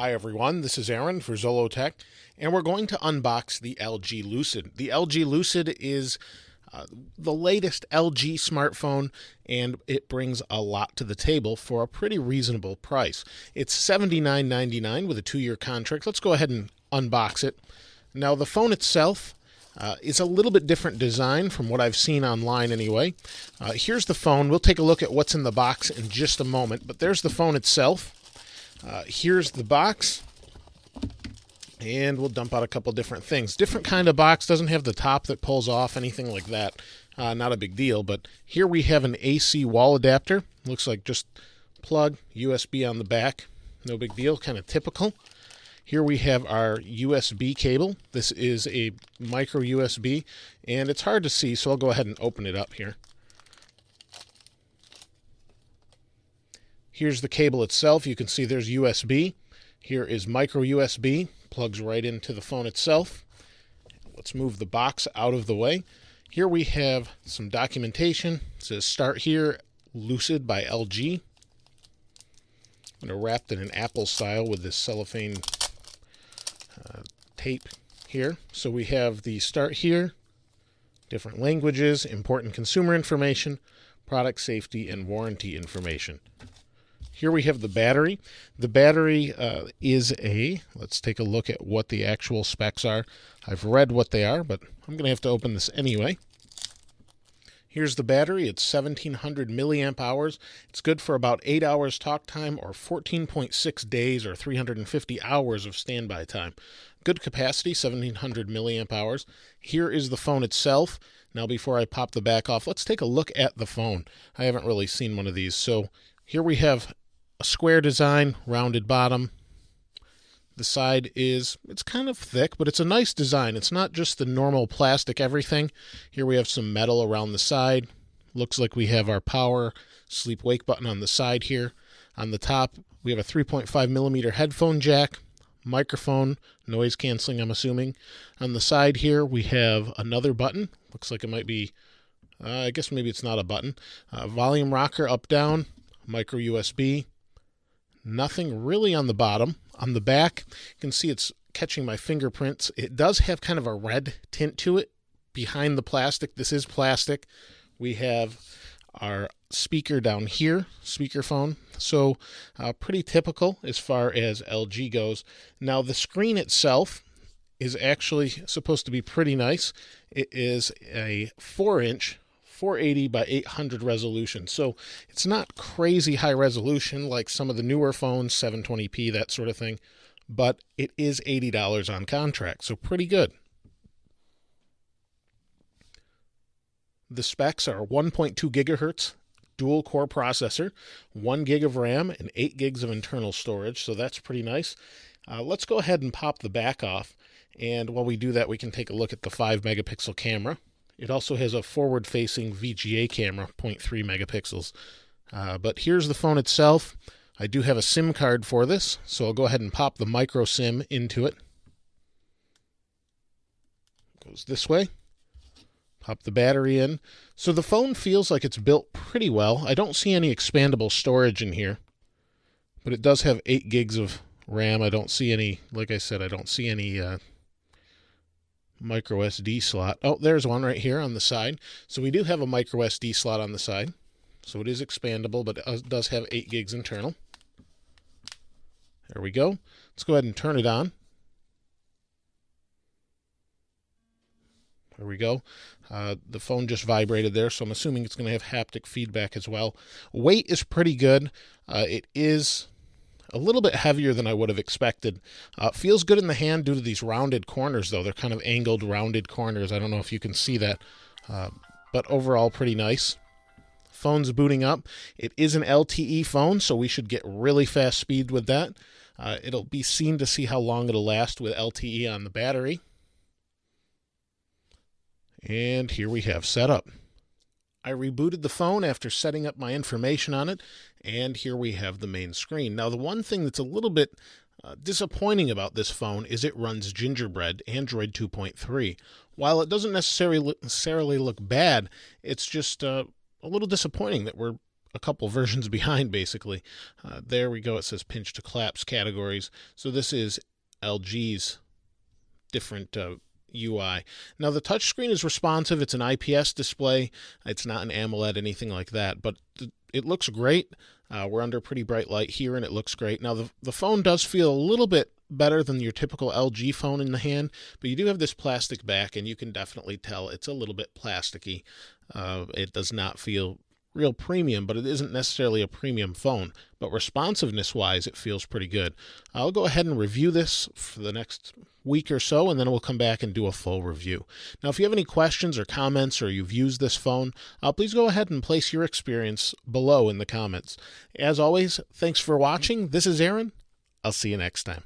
Hi everyone, this is Aaron for Zollotech, and we're going to unbox the LG Lucid. The LG Lucid is the latest LG smartphone, and it brings a lot to the table for a pretty reasonable price. It's $79.99 with a 2-year contract. Let's go ahead and unbox it. Now the phone itself is a little bit different design from what I've seen online anyway. Here's the phone. We'll take a look at what's in the box in just a moment, but there's the phone itself. Here's the box, and we'll dump out a couple different things. Different kind of box, doesn't have the top that pulls off, anything like that. Not a big deal, but here we have an AC wall adapter. Looks like just plug, USB on the back. No big deal, kind of typical. Here we have our USB cable. This is a micro USB, and it's hard to see, so I'll go ahead and open it up here. Here's the cable itself. You can see there's USB. Here is micro USB, plugs right into the phone itself. Let's move the box out of the way. Here we have some documentation. It says start here, Lucid by LG. I'm going to wrap it in Apple style with this cellophane tape here. So we have the start here, different languages, important consumer information, product safety, and warranty information. Here we have the battery. The battery is let's take a look at what the actual specs are. I've read what they are, but I'm going to have to open this anyway. Here's the battery. It's 1700 milliamp hours. It's good for about 8 hours talk time or 14.6 days or 350 hours of standby time. Good capacity, 1700 milliamp hours. Here is the phone itself. Now before I pop the back off, let's take a look at the phone. I haven't really seen one of these. So here we have a square design, rounded bottom. The side it's kind of thick, but it's a nice design. It's not just the normal plastic everything. Here we have some metal around the side. Looks like we have our power sleep wake button on the side here. On the top, we have a 3.5 millimeter headphone jack, microphone, noise canceling, I'm assuming. On the side here, we have another button. Looks like it might be, I guess maybe it's not a button. Volume rocker up, down, micro USB. Nothing really on the bottom. On the back, you can see it's catching my fingerprints. It does have kind of a red tint to it behind the plastic. This is plastic. We have our speaker down here, speakerphone. So pretty typical as far as LG goes. Now the screen itself is actually supposed to be pretty nice. It is a 4-inch 480 by 800 resolution. So it's not crazy high resolution like some of the newer phones, 720p, that sort of thing, but it is $80 on contract, so pretty good. The specs are 1.2 gigahertz dual core processor, 1 gig of RAM, and 8 gigs of internal storage, so that's pretty nice. Let's go ahead and pop the back off, and while we do that, we can take a look at the 5 megapixel camera. It also has a forward-facing VGA camera, 0.3 megapixels. But here's the phone itself. I do have a SIM card for this, so I'll go ahead and pop the micro SIM into it. Goes this way. Pop the battery in. So the phone feels like it's built pretty well. I don't see any expandable storage in here, but it does have 8 gigs of RAM. I don't see any, like I said, I don't see any micro SD slot. Oh, there's one right here on the side. So we do have a micro SD slot on the side. So it is expandable, but it does have 8 gigs internal. There we go. Let's go ahead and turn it on. There we go. The phone just vibrated there, so I'm assuming it's going to have haptic feedback as well. Weight is pretty good. It is a little bit heavier than I would have expected. Feels good in the hand due to these rounded corners, though. They're kind of angled, rounded corners. I don't know if you can see that, but overall pretty nice. Phone's booting up. It is an LTE phone, so we should get really fast speed with that. It'll be seen to see how long it'll last with LTE on the battery. And here we have setup. I rebooted the phone after setting up my information on it, and here we have the main screen. Now, the one thing that's a little bit disappointing about this phone is it runs Gingerbread, Android 2.3. While it doesn't necessarily look bad, it's just a little disappointing that we're a couple versions behind, basically. There we go. It says pinch to collapse categories. So this is LG's different UI. Now the touchscreen is responsive. It's an IPS display. It's not an AMOLED, anything like that, but it looks great. We're under pretty bright light here, and it looks great. Now the phone does feel a little bit better than your typical LG phone in the hand, but you do have this plastic back, and you can definitely tell it's a little bit plasticky. It does not feel real premium, but it isn't necessarily a premium phone. But responsiveness wise, it feels pretty good. I'll go ahead and review this for the next week or so, and then we'll come back and do a full review. Now, if you have any questions or comments, or you've used this phone, please go ahead and place your experience below in the comments. As always, thanks for watching. This is Aaron. I'll see you next time.